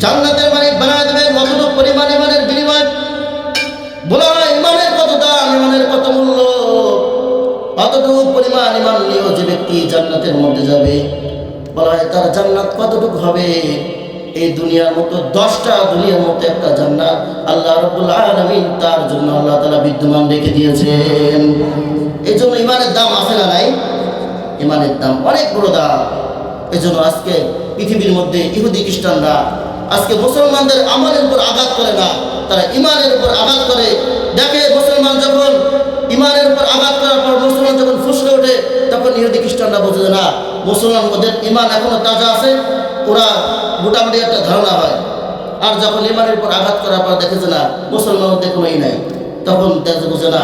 জান্নাতের মালিক বানায় দেবেন কতটুকু পরিমাণ ইমানের বিনিময়। বলা হয় ইমানের কত দাম, ইমানের কত মূল্য, কতটুকু পরিমাণ ইমান নিয়েও যে ব্যক্তি জান্নাতের মধ্যে যাবে, বলা হয় তার জান্নাত কতটুকু হবে। এই দুনিয়ার মতো 10টা দুনিয়ার মতো একটা জান্নাত আল্লাহ রাব্বুল আলামিন তার জন্য আল্লাহ তাআলা বিদ্যমান রেখে দিয়েছেন। এই জন্য ইমানের দাম আছে না নাই? ইমানের দাম অনেক বড় দাম। এই জন্য আজকে পৃথিবীর মধ্যে ইহুদি খ্রিস্টানরা আজকে মুসলমানদের আমলের উপর আঘাত করে না, তারা ইমানের উপর আঘাত করে। দেখে মুসলমান যখন ইমানের উপর আঘাত করার পর মুসলমান যখন ফুসকে ওঠে, তখন ইহুদি খ্রিস্টানরা বোঝে না মুসলমান ওদের ইমান এখনো তাজা আছে, ওরা মোটামুটি একটা ধারণা হয়। আর যখন ইমানের উপর আঘাত করার পর দেখেছে না মুসলমান ওদের কোনোই নাই, তখন দেখে বোঝে না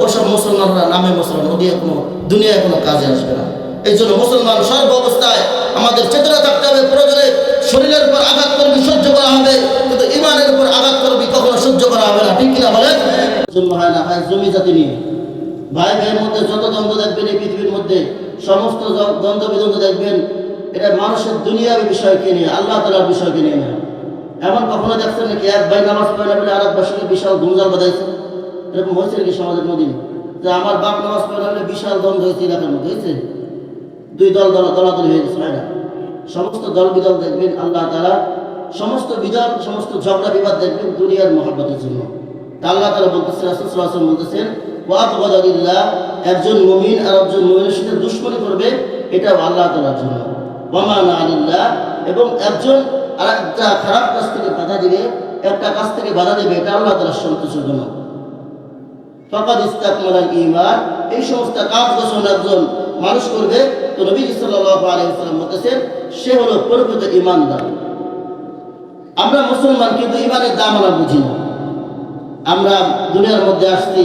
ওসব মুসলমানরা নামে মুসলমান, ওদের কোনো দুনিয়ায় কোনো কাজে আসবে না। এই জন্য মুসলমান সর্ব অবস্থায় আমাদের চেতনা থাকতে হবে। প্রয়োজনে শরীরের উপর আঘাত করবি সহ্য করা হবে, কিন্তু ইমানের উপর আঘাত করবি কখনো সহ্য করা হবে না। ঠিক কিনা বলেন? জন্ম হয় না হয় জমি জাতি নিয়ে। ভাই ভাইয়ের মধ্যে যত দ্বন্দ্ব দেখবেন এই পৃথিবীর মধ্যে, সমস্ত দ্বন্দ্ব বিদ্বন্দ্ব দেখবেন এটা মানুষের দুনিয়ার বিষয়কে নিয়ে, আল্লাহ তাআলার বিষয়কে নিয়ে না। এমন কখনো দেখছেন নাকি এক ভাই নামাজ পড়ে না বলে আর এক ভাইয়ের সঙ্গে বিশাল ধুমজাল বাঁধাইছে? এরকম হয়েছে নাকি সমাজের মধ্যে? যে আমার বাপ নামাজ পড়ে না বলে বিশাল দ্বন্দ্ব হয়েছে এলাকার মধ্যে, হয়েছে? দুই দল দলাদলি হয়ে গেছে, হয় না? সমস্ত দল বিদল দেখবেন আল্লাহ তাআলা সমস্ত বিদল সমস্ত ঝগড়া বিবাদ দেখবেন দুনিয়ার মহব্বতের জন্য। তা আল্লাহ তাআলা বলতেছেন, রাসূল সাল্লাল্লাহু আলাইহি ওয়াসাল্লাম বলতেছেন, ওয়াবগাদা লিল্লাহ, একজন মুমিন আর একজন মুমিনের সাথে দুশমনি করবে এটাও আল্লাহ তাআলার জন্য। ওয়ামা আলিল্লাহ, এবং একজন আর একটা খারাপ কাজ থেকে বাধা দিবে, একটা কাজ থেকে বাধা দেবে, এটা আল্লাহ তাআলার সন্তুষ্টির জন্য। ফাকাদ ইসতাকমালাল ঈমান, এই সমস্ত কাজ যখন একজন মানুষ করবে তো নবী সাল্লাল্লাহু আলাইহি ওয়াসাল্লাম বলতেছেন সে হলো প্রকৃত ঈমানদার। আমরা মুসলমান কিন্তু ঈমানের দাম আমরা বুঝি না। আমরা দুনিয়ার মধ্যে আসছি,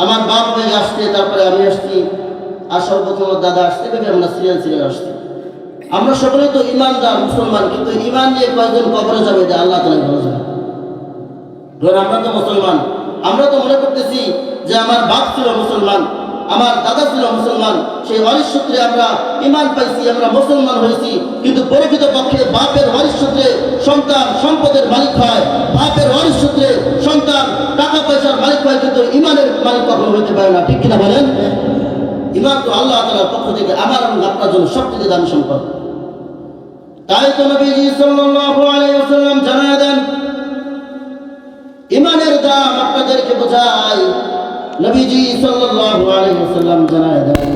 আমার বাপ হয়ে আসছে, তারপরে আমি আসছি, আর সর্বপ্রথম আমার দাদা আসছে, এভাবে আমরা সিরিয়াল আসছি। আমরা সকলে তো ঈমানদার মুসলমান, কিন্তু ঈমান নিয়ে কয়েকজন কবরে যাবে এটা আল্লাহ তাআলা ভালো জানেন। ধর আমরা তো মুসলমান, আমরা তো মনে করতেছি যে আমার বাপ ছিল মুসলমান, আমার দাদা ছিল মুসলমান, সেই ওয়ারিশ সূত্রে আমরা ঈমান পাইছি, আমরা মুসলমান হয়েছি। কিন্তু প্রকৃত পক্ষে বাপের ওয়ারিশ সূত্রে সন্তান সম্পদের মালিক হয়, বাপের ওয়ারিশ সূত্রে সন্তান টাকা পয়সার মালিক হয়, কিন্তু ঈমানের মালিক কখনো হতে পারে না। ঠিক কিনা বলেন? ঈমান তো আল্লাহ তাআলার পক্ষ থেকে আমার এবং আপনার জন্য সবচেয়ে দামি সম্পদ। তাই তো নবীজি সাল্লাল্লাহু আলাইহি ওয়াসাল্লাম জানায় দেন ঈমানের দাম আপনাদেরকে বোঝায়। নবীজি সাল্লাল্লাহু আলাইহি ওয়াসাল্লাম জানায় দেন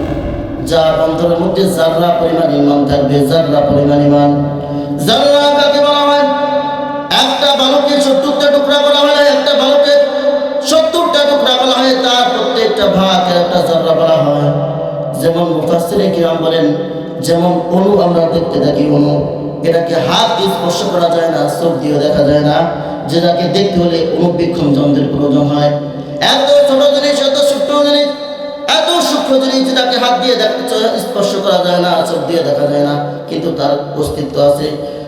যার অন্তরের মধ্যে যাররা পরিমাণ ঈমান থাকবে, যাররা পরিমাণ ঈমান। যাররা কাকে বলা হয়? একটা বালুকে 70টা টুকরা করা হয়, একটা বালুকে 70টা টুকরা বলা হয়, তার প্রত্যেকটা ভাগের একটা যাররা বলা হয়। যেমন মুফাসসিরে কিরাম বলেন, যেমন অণু আমরা দেখতে থাকি, অণু এটাকে হাত দিয়ে স্পর্শ করা যায় না, চোখ দিয়ে দেখা যায় না, যেটাকে দেখতে হলে অনুবীক্ষণ যন্ত্রের প্রয়োজন হয়। এত ছোট জিনিস, এত সূক্ষ্ম জিনিস, এত সূক্ষ্ম জিনিস যেটাকে হাত দিয়ে স্পর্শ করা যায় না, চোখ দিয়ে দেখা যায় না, কিন্তু তার অস্তিত্ব আছে।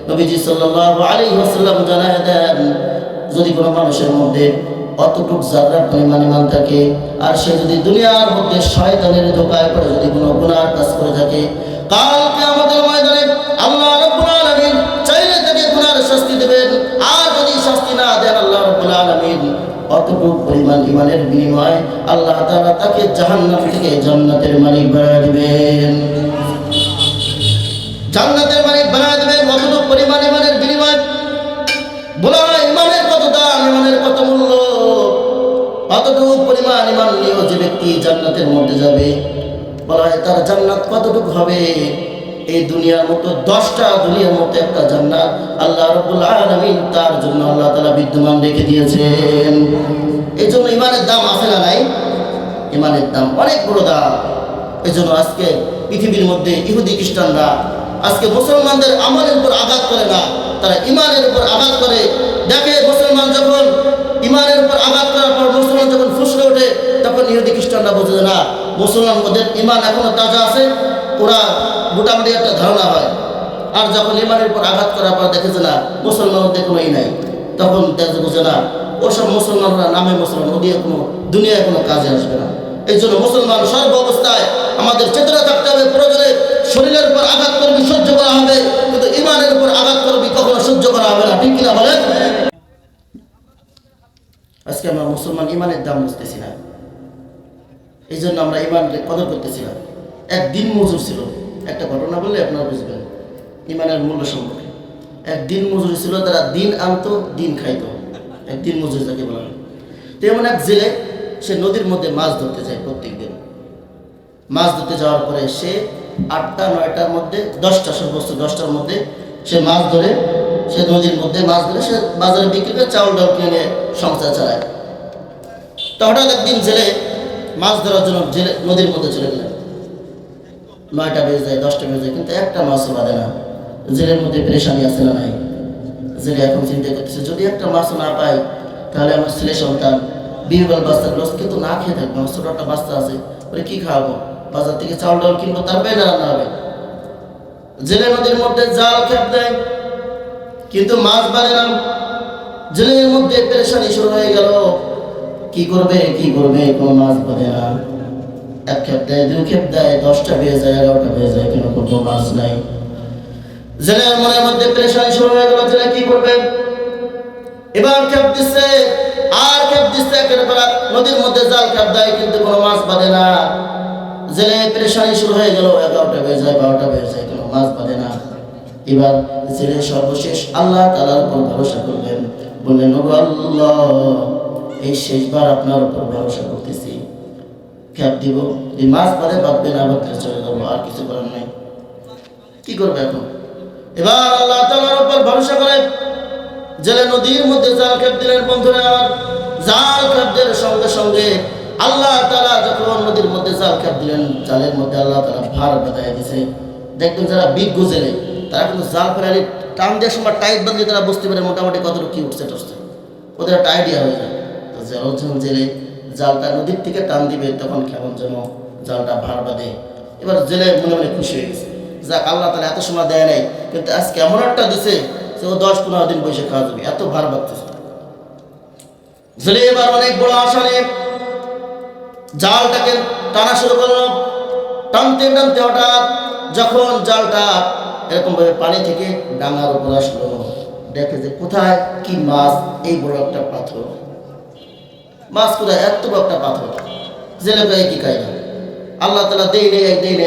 নবীজি সাল্লাল্লাহু আলাইহি ওয়াসাল্লাম জানায় দেন যদি কোনো মানুষের মধ্যে অতটুকু যাররা পরিমাণ ঈমান থাকে, আর সে যদি দুনিয়ার মধ্যে শয়তানের ধোঁকায় পড়ে যদি কোনো গুনাহ কাজ করে থাকে, কাল কিয়ামতের ময়দানে আল্লাহ রাব্বুল আলামিন চাইলে তাকে গুনাহের শাস্তি দেবেন, আর যদি শাস্তি না দেন আল্লাহ রাব্বুল আলামিন অতটুকু পরিমাণ ঈমানের বিনিময়ে আল্লাহ তাআলা তাকে জাহান্নাম থেকে জান্নাতের মালিক বানিয়ে দিবেন। জান্নাতের মালিক বানিয়ে দিবেন অতটুকু পরিমাণ ঈমানের বিনিময়ে। বলা হয় ইমানের কত দাম, ইমানের কত মূল্য, কতটুকু পরিমাণ ঈমান নিয়েও যে ব্যক্তি জান্নাতের মধ্যে যাবে, বলা হয় তার জান্নাত কতটুকু হবে। এই দুনিয়ার মতো 10টা দুনিয়ার মতো একটা জান্নাত আল্লাহ রাব্বুল আলামিন তার জন্য আল্লাহ তাআলা বিদ্যমান রেখে দিয়েছেন। এই জন্য ইমানের দাম আছে না নাই? ইমানের দাম অনেক বড় দাম। এই জন্য আজকে পৃথিবীর মধ্যে ইহুদি খ্রিস্টানরা আজকে মুসলমানদের আমলের উপর আঘাত করে না, তারা ইমানের উপর আঘাত করে। দেখে মুসলমান যখন ইমানের উপর আঘাত করার পর মুসলমান যখন ফুসকে ওঠে, তখন ইহুদি খ্রিস্টানরা বোঝে না মুসলমান ওদের ইমান এখনো তাজা আছে, ওরা মোটামুটি একটা ধারণা হয়। আর যখন ইমানের উপর আঘাত করার পর দেখেছে না মুসলমান ওদের কোনোই নাই, তখন দেখে বোঝে না ওসব মুসলমানরা নামে মুসলমান, ওদের কোনো দুনিয়ায় কোনো কাজে আসবে না। এই জন্য মুসলমান সর্ব অবস্থায় আমাদের চেতনা থাকতে হবে। প্রয়োজনে শরীরের উপর আঘাত করবি সহ্য করা হবে, কিন্তু ইমানের উপর আঘাত করবি কখনো সহ্য করা হবে না, ঠিক কিনা বলেন? আজকে আমরা মুসলমান ইমানের দাম বুঝতেছি না, এই জন্য আমরা ইমানকে কদর করতেছি না। একদিন মজুর ছিল, একটা ঘটনা বললে আপনারা বুঝবেন ইমানের মূল্য সম্পর্কে। একদিন মজুরি ছিল, তারা দিন আনতো দিন খাইতো, একদিন মজুরি যাকে বলা হয়। তেমন এক জেলে, সে নদীর মধ্যে মাছ ধরতে যায় প্রত্যেক দিন। মাছ ধরতে যাওয়ার পরে সে 8টা 9টার মধ্যে 10টা সর্বোচ্চ 10টার মধ্যে সে মাছ ধরে, সে নদীর মধ্যে মাছ ধরে সে বাজারে বিক্রি করে চাউল ডাল কিনে সংসার চালায়। তো হঠাৎ একদিন জেলে মাছ ধরার জন্য জেলে নদীর মধ্যে চলে গেলেন। 9টা বেজে যায় 10টা বেজে যায়, কিন্তু একটা মাছও বাঁধে না। জেলের মধ্যে পেরেশানি আছে না নাই? জেলে এখন চিন্তা করতেছে, যদি একটা মাছও না পাই তাহলে আমার ছেলে সন্তান বিহবাল বাচ্চার রস কিন্তু না খেয়ে থাকবে, আমার ছোট একটা বাচ্চা আছে, ওরে কি খাওয়াবো? বাজার থেকে চাউল ডাল কিনবো, তার বাইরে রান্না হবে। জেলে নদীর মধ্যে জাল খেপ দেয়, কিন্তু মাছ বাঁধে না। জেলের মধ্যে পেরেশানি শুরু হয়ে গেল, কি করবে কি করবে, কোনো মাছ বাঁধে না। এক খেপ দেয়, 2 খেপ দেয়, 10টা বেজে যায়, 11টা বেজে যায়, কিন্তু কোনো মাছ নাই। জেলের মনের মধ্যে পেরেশানি শুরু হয়ে গেল, জেলে কি করবে? এবার খেপ দিচ্ছে আর খেপ দিচ্ছে, একের পর এক নদীর মধ্যে জাল খেপ দেয়, কিন্তু কোনো মাছ বাঁধে না। জেলে পেরেশানি শুরু হয়ে গেল, 11টা বেজে যায়, 12টা বেজে যায়, কোনো মাছ বাঁধে না। এবার জেলে সর্বশেষ আল্লাহ তাআলার উপর ভরসা করলেন, বললেন, ওগো আল্লাহ, এই শেষবার আপনার উপর ভরসা করতেছি, খেপ দিব, এই মাছ বাঁধে বাঁধবে না বাঁধতে চলে যাবো, আর কিছু করার নাই। কি করবে এখন? এবার আল্লাহ তাআলার উপর ভরসা করে জেলে নদীর মধ্যে জাল খেপ দিলেন। বন্ধুরা আমার, জাল খেপ দেওয়ার সঙ্গে সঙ্গে আল্লাহ তাআলা যখন নদীর মধ্যে জাল খেপ দিলেন, জালের মধ্যে আল্লাহ তাআলা ভার বাঁধায় দিয়েছে। দেখবেন যারা বিজ্ঞ জেলে, তারা কিন্তু জাল ফেরালি টান দেওয়ার সময় টাইট বাঁধলে তারা বুঝতে পারে মোটামুটি কতটুকু কি উঠছে টসছে, ওদের একটা আইডিয়া হয়ে যায়। তো যখন জেলে জালটা নদীর থেকে টান দিবে, তখন কেমন যেন জালটা ভার বাঁধে। এবার জেলে মনে মনে খুশি হয়ে গেছে, যাক আল্লাহ তাআলা এত সময় দেয় নাই, কিন্তু আজকে এমন একটা দিছে যে ও 10-15 দিন বসে খাওয়া যাবে, এত ভার বাঁধতেছে। জেলে এবার অনেক বড় আশা নিয়ে জালটাকে টানা শুরু করলো। টানতে টানতে হঠাৎ যখন জালটা এরকম ভাবে পানি থেকে ডাঙার উপর আসলো, দেখে যে কোথায় কি মাছ, এই বড় একটা পাথর। মাছ কোথায়? এত বড় একটা পাথর। জেলে গায়ে কি খাই না, আল্লাহ তাআলা দেই নেই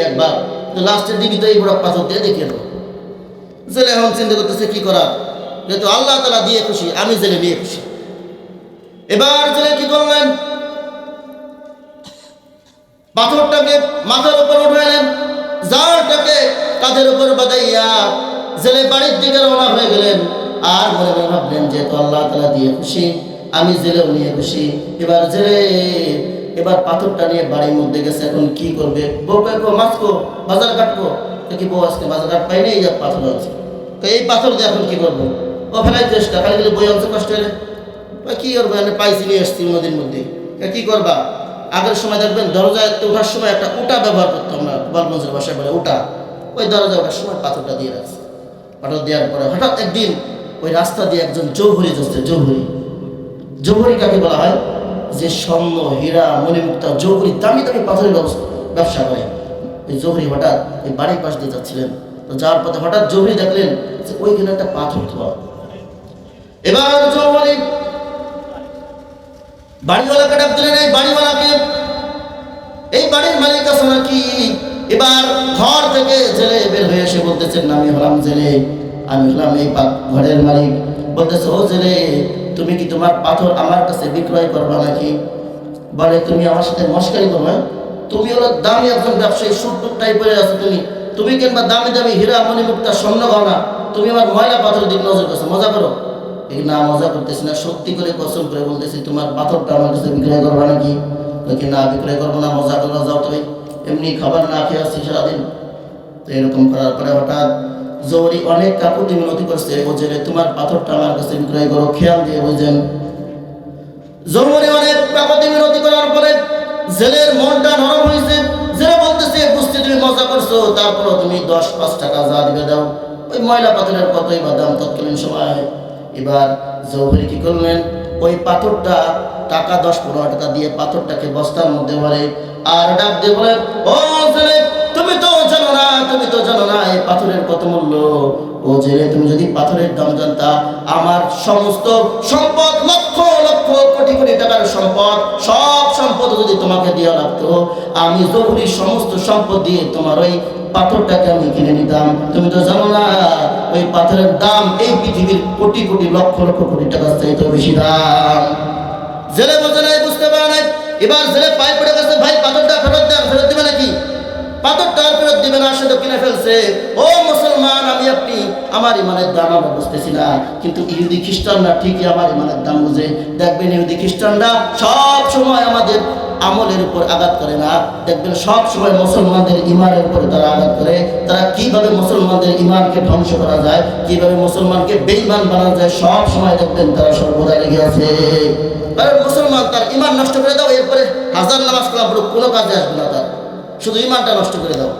একবার, তো লাস্টের দিকে তো এই বড় পাথর দিয়ে দেখিয়ে দেবো। জেলে এখন চিন্তা করতেছে কি করার, যেহেতু আল্লাহ তাআলা দিয়ে খুশি, আমি জেলে নিয়ে খুশি। এবার জেলে কি করলেন? পাথরটাকে মাথার উপর উঠাইলেন, জালটাকে কাঁধের উপর বাঁধাইয়া জেলে বাড়ির দিকে রওনা হয়ে গেলেন। আর মনে মনে ভাবলেন, যেহেতু আল্লাহ তাআলা দিয়ে খুশি, আমি জেলেও নিয়ে খুশি। এবার জেলে এবার পাথরটা নিয়ে বাড়ির মধ্যে গেছে, এখন কি করবে? বউ কয়েকো মাছকো বাজার কাটবো, কি বউ আজকে বাজার কাট পাইনি, এই পাথর আছে, তো এই পাথর দিয়ে এখন কি করবো? ও ফেলাই চেষ্টা, খালি গেলে বই অংশ কষ্ট হলে কি করবো, পাইছি নিয়ে আসছি নদীর মধ্যে, কি করবা? আগের সময় দেখবেন দরজায় ওঠার সময় একটা উটা ব্যবহার করতাম না, গোপালগঞ্জের ভাষায় বলে উটা, ওই দরজা ওঠার সময় পাথরটা দিয়ে রাখছে। পাথর দেওয়ার পরে হঠাৎ একদিন ওই রাস্তা দিয়ে একজন জৌহরি যাচ্ছে। জৌহরি কাকে বলা হয়? যে স্বর্ণ, হীরা, মণিমুক্তা, জৌহরি, দামি দামি পাথরের ব্যবসা করে। ওই জৌহরি হঠাৎ ওই বাড়ির পাশ দিয়ে যাচ্ছিলেন, তো যাওয়ার পথে হঠাৎ জৌহরি দেখলেন যে ওইখানে একটা পাথর ধোয়া। এবার জৌহরি বাড়িওয়ালাকে ডাক দিলেন, এই বাড়িওয়ালাকে, এই বাড়ির মালিক আছে নাকি? এবার ঘর থেকে জেলে বের হয়ে এসে বলতেছেন, আমি হলাম জেলে, আমি হলাম এই ঘরের মালিক। বলতেছে, ও জেলে, তুমি কি তোমার পাথর আমার কাছে বিক্রয় করবা নাকি? বলে, তুমি আমার সাথে মস্কারি করবে? তুমি হলো দামি একজন ব্যবসায়ী, সুট টাইপের আছে, তুমি কিংবা দামি দামি হীরা মণিমুক্তা স্বর্ণ গহনা, তুমি আমার ময়লা পাথর দিক নজর করছো, মজা করো? এই না, মজা করতেছি না, সত্যি করে কসম করে বলতেছি, তোমার পাথরটা আমার কাছে বিক্রয় করবা নাকি? না, বিক্রয় করবো না, মজা করো, যাও তুমি, এমনি খাবার না খেয়ে আসছি সারাদিন। তো এরকম করার পরে হঠাৎ জৌহরি অনেক কাকুতি মিনতি করছে, ও জেলে, তোমার পাথরটা আমার কাছে বিক্রয় করো, খেয়াল দিয়ে বুঝছেন। জৌহরি অনেক কাকুতি মিনতি করার পরে জেলের মনটা নরম হয়েছে। জেলে বলতেছে, বুঝতে তুমি মজা করছো, তারপরও তুমি 10-5 টাকা যা দিবে দাও, ওই ময়লা পাথরের কতই বা দাম তৎকালীন সময়। এবার জৌহরি কি করলেন, ওই পাথরটা টাকা 10-15 টাকা দিয়ে পাথরটাকে বস্তার মধ্যে ভরে আর ডাক দিয়ে বলে, ও জেলে, তুমি তো জানো না তুমি তো জানো না এই পাথরের কত মূল্য। ও জেলে, তুমি যদি পাথরের দাম জানতা, আমার সমস্ত সম্পদ, লক্ষ লক্ষ কোটি কোটি টাকার সম্পদ, সব সম্পদ যদি তোমাকে দেওয়া লাগতো, আমি জহুরির সমস্ত সম্পদ দিয়ে তোমার ওই পাথরটাকে আমি কিনে নিতাম। তুমি তো জানো না ওই পাথরের দাম এই পৃথিবীর কোটি কোটি লক্ষ লক্ষ কোটি টাকার চাইতে বেশি দাম। জেলে বোঝে নাই, বুঝতে পারে নাই। এবার জেলে পায়ে পড়ে গেছে, ভাই পাথরটা ফেরত দেন। ফেরত দিবে নাকি? পাথরটা আর ফেরত দিবে না, সে তো কিনে ফেলছে। ও মুসলমান, আমি আপনি আমার ইমানের দাম আমরা বুঝতেছি না, কিন্তু ইহুদি খ্রিস্টানরা ঠিকই আমার ইমানের দাম বুঝে। দেখবেন ইহুদি খ্রিস্টানরা সব সময় আমাদের আমলের উপর আঘাত করে না, দেখবেন সব সময় মুসলমানদের ইমানের উপরে তারা আঘাত করে। তারা কিভাবে মুসলমানদের ইমানকে ধ্বংস করা যায়, কিভাবে মুসলমানকে বেঈমান বানানো যায়, সব সময় দেখবেন তারা সর্বদা লেগে আছে। কারণ মুসলমান তার ইমান নষ্ট করে দাও, এরপরে হাজার নামাজ কালাম পড়ুক, কোনো কাজে আসবে না তার, শুধু ইমানটা নষ্ট করে দাও।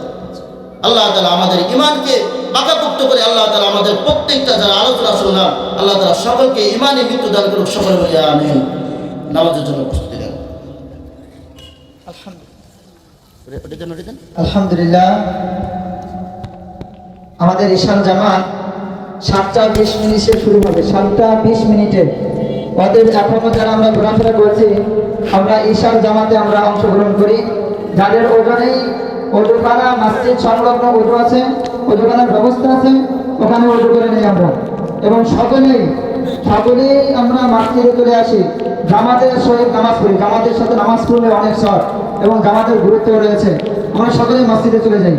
আল্লাহ তাআলা আমাদের ইমানকে পাকাপোক্ত করে, আল্লাহ তাআলা আমাদের প্রত্যেকটা যারা আলোচনা শুনলাম, আল্লাহ তাআলা সকলকে ইমানে মৃত্যু দান করুক, সকলে বলে আমিন। নামাজের জন্য প্রস্তুতি নেন। আলহামদুলিল্লাহ, আমাদের ঈশান জামাত 7:20 শুরু হবে। 7:20 অতএব এখনো যারা আমরা ঘোরাফেরা করছি, আমরা ঈশান জামাতে আমরা অংশগ্রহণ করি। যাদের ওজনেই ওজুখানা, মসজিদ সংলগ্ন ওজু আছে, ওজুখানার ব্যবস্থা আছে, ওখানে ওজু করে নিই আমরা। এবং সকলেই আমরা মসজিদে চলে আসি, জামাতের সহিত নামাজ পড়ি। জামাতের সাথে নামাজ পড়লে অনেক সৎ এবং জামাতের গুরুত্ব রয়েছে। আমরা সকলেই মসজিদে চলে যাই।